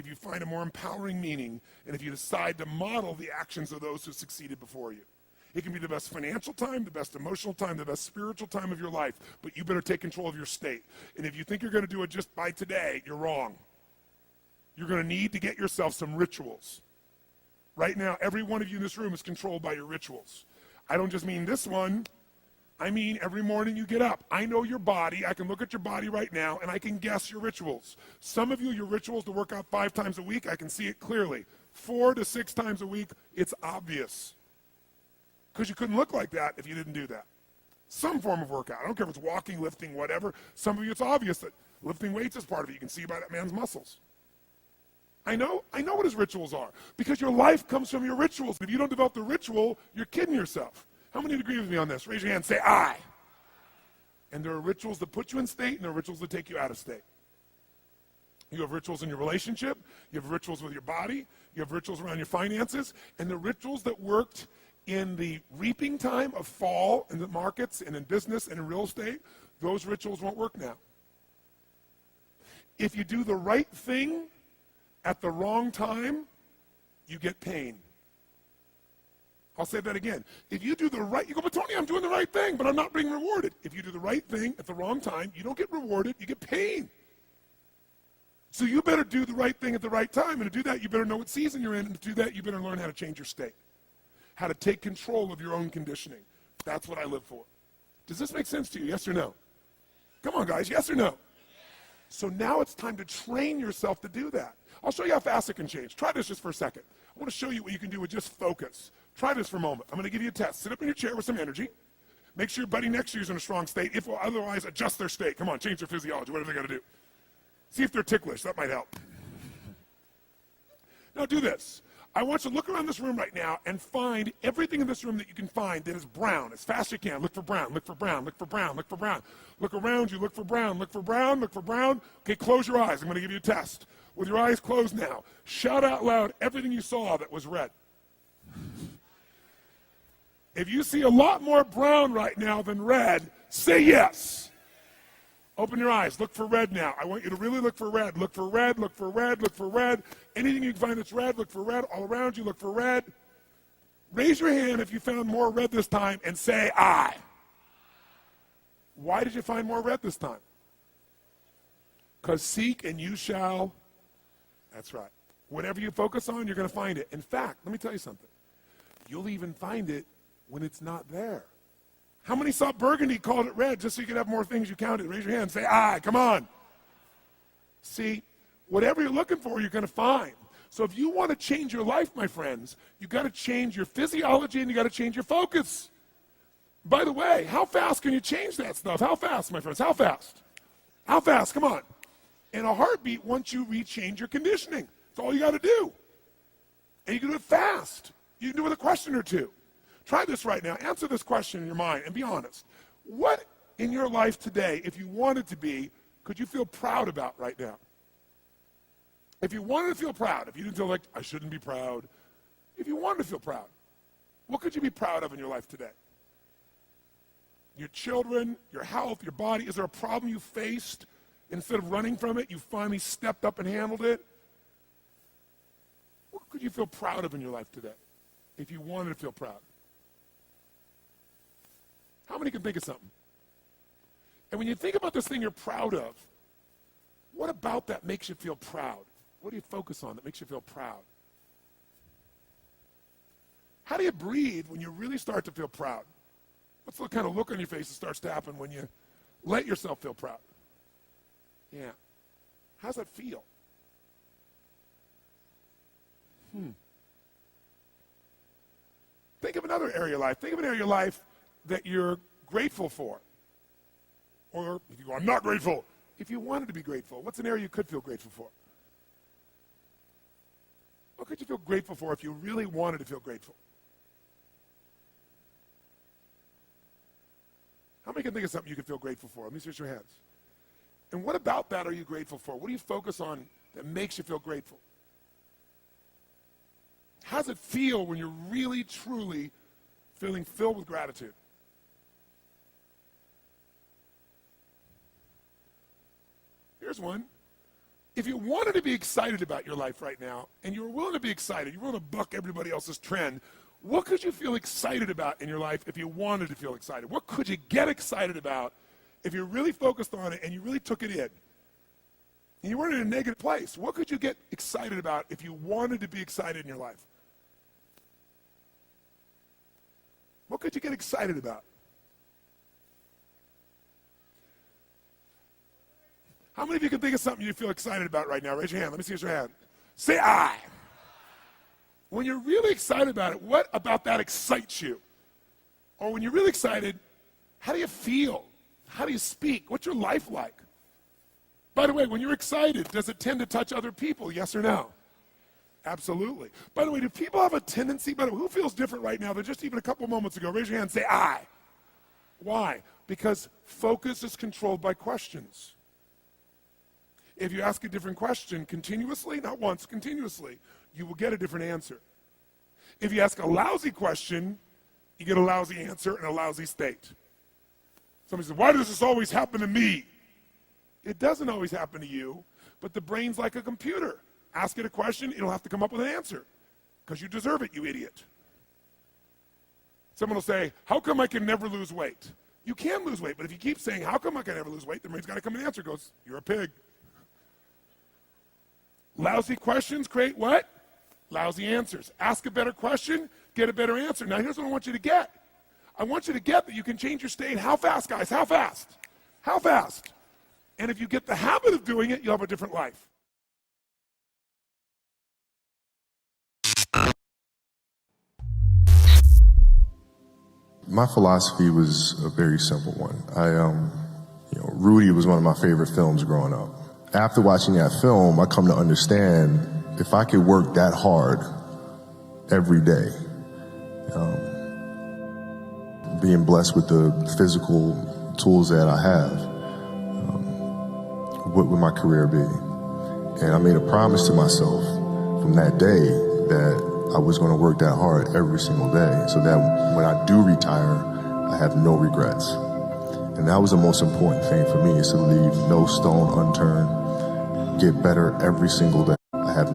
if you find a more empowering meaning, and if you decide to model the actions of those who succeeded before you. It can be the best financial time, the best emotional time, the best spiritual time of your life, but you better take control of your state. And if you think you're going to do it just by today, you're wrong. You're going to need to get yourself some rituals. Right now, every one of you in this room is controlled by your rituals. I don't just mean this one. I mean every morning you get up. I know your body. I can look at your body right now, and I can guess your rituals. Some of you, your rituals to work out 5 times a week, I can see it clearly. 4 to 6 times a week, it's obvious. Because you couldn't look like that if you didn't do that. Some form of workout. I don't care if it's walking, lifting, whatever. Some of you, it's obvious that lifting weights is part of it. You can see by that man's muscles. I know what his rituals are. Because your life comes from your rituals. If you don't develop the ritual, you're kidding yourself. How many agree with me on this? Raise your hand, say I. And there are rituals that put you in state, and there are rituals that take you out of state. You have rituals in your relationship. You have rituals with your body. You have rituals around your finances. And the rituals that worked in the reaping time of fall in the markets and in business and in real estate, those rituals won't work now. If you do the right thing at the wrong time, you get pain. I'll say that again. If you do the right, you go, but Tony, I'm doing the right thing, but I'm not being rewarded. If you do the right thing at the wrong time, you don't get rewarded, you get pain. So you better do the right thing at the right time, and to do that, you better know what season you're in, and to do that, you better learn how to change your state. How to take control of your own conditioning. That's what I live for. Does this make sense to you? Yes or no? Come on, guys. Yes or no? So now it's time to train yourself to do that. I'll show you how fast it can change. Try this just for a second. I want to show you what you can do with just focus. Try this for a moment. I'm going to give you a test. Sit up in your chair with some energy. Make sure your buddy next to you is in a strong state. If otherwise, adjust their state. Come on, change their physiology, whatever they got to do. See if they're ticklish. That might help. Now do this. I want you to look around this room right now and find everything in this room that you can find that is brown as fast as you can. Look for brown, look for brown, look for brown, look for brown. Look around you, look for brown, look for brown, look for brown. Okay, close your eyes. I'm going to give you a test. With your eyes closed now, shout out loud everything you saw that was red. If you see a lot more brown right now than red, say yes. Open your eyes. Look for red now. I want you to really look for red. Look for red, look for red, look for red. Anything you can find that's red, look for red. All around you, look for red. Raise your hand if you found more red this time and say I. Why did you find more red this time? Because seek and you shall. That's right. Whatever you focus on, you're going to find it. In fact, let me tell you something. You'll even find it when it's not there. How many saw burgundy, called it red, just so you could have more things you counted? Raise your hand. Say, I. Come on. See, whatever you're looking for, you're going to find. So if you want to change your life, my friends, you've got to change your physiology and you've got to change your focus. By the way, how fast can you change that stuff? How fast, my friends? How fast? How fast? Come on. In a heartbeat, once you rechange your conditioning. That's all you got to do. And you can do it fast. You can do it with a question or two. Try this right now. Answer this question in your mind and be honest. What in your life today, if you wanted to be, could you feel proud about right now? If you wanted to feel proud, if you didn't feel like, I shouldn't be proud, if you wanted to feel proud, what could you be proud of in your life today? Your children, your health, your body. Is there a problem you faced? Instead of running from it, you finally stepped up and handled it? What could you feel proud of in your life today if you wanted to feel proud? How many can think of something? And when you think about this thing you're proud of, what about that makes you feel proud? What do you focus on that makes you feel proud? How do you breathe when you really start to feel proud? What's the kind of look on your face that starts to happen when you let yourself feel proud? Yeah. How's that feel? Think of another area of life. Think of an area of your life that you're grateful for. Or if you go, I'm not grateful. If you wanted to be grateful, what's an area you could feel grateful for? What could you feel grateful for if you really wanted to feel grateful? How many can think of something you could feel grateful for? Let me see your hands. And what about that are you grateful for? What do you focus on that makes you feel grateful? How does it feel when you're really, truly feeling filled with gratitude? Here's one. if you wanted to be excited about your life right now, and you were willing to be excited, you're willing to buck everybody else's trend, what could you feel excited about in your life if you wanted to feel excited? What could you get excited about if you really focused on it and you really took it in? And you weren't in a negative place. What could you get excited about if you wanted to be excited in your life? What could you get excited about? How many of you can think of something you feel excited about right now? Raise your hand. Let me see your hand. Say I. When you're really excited about it, what about that excites you? Or when you're really excited, how do you feel? How do you speak? What's your life like? By the way, when you're excited, does it tend to touch other people? Yes or no? Absolutely. By the way, do people have a tendency, who feels different right now than just even a couple moments ago? Raise your hand and say I. Why? Because focus is controlled by questions. If you ask a different question continuously, not once, continuously, you will get a different answer. If you ask a lousy question, you get a lousy answer and a lousy state. Somebody says, why does this always happen to me? It doesn't always happen to you, but the brain's like a computer. Ask it a question, it'll have to come up with an answer because you deserve it, you idiot. Someone will say, how come I can never lose weight? You can lose weight, but if you keep saying, how come I can never lose weight, the brain's got to come with an answer. It goes, you're a pig. Lousy questions create what? Lousy answers. Ask a better question, get a better answer. Now here's what I want you to get. I want you to get that you can change your state. How fast, guys? How fast? How fast? And if you get the habit of doing it, you'll have a different life. My philosophy was a very simple one. Rudy was one of my favorite films growing up. After watching that film, I come to understand if I could work that hard every day, being blessed with the physical tools that I have, what would my career be? And I made a promise to myself from that day that I was going to work that hard every single day so that when I do retire, I have no regrets. And that was the most important thing for me, is to leave no stone unturned, get better every single day. I have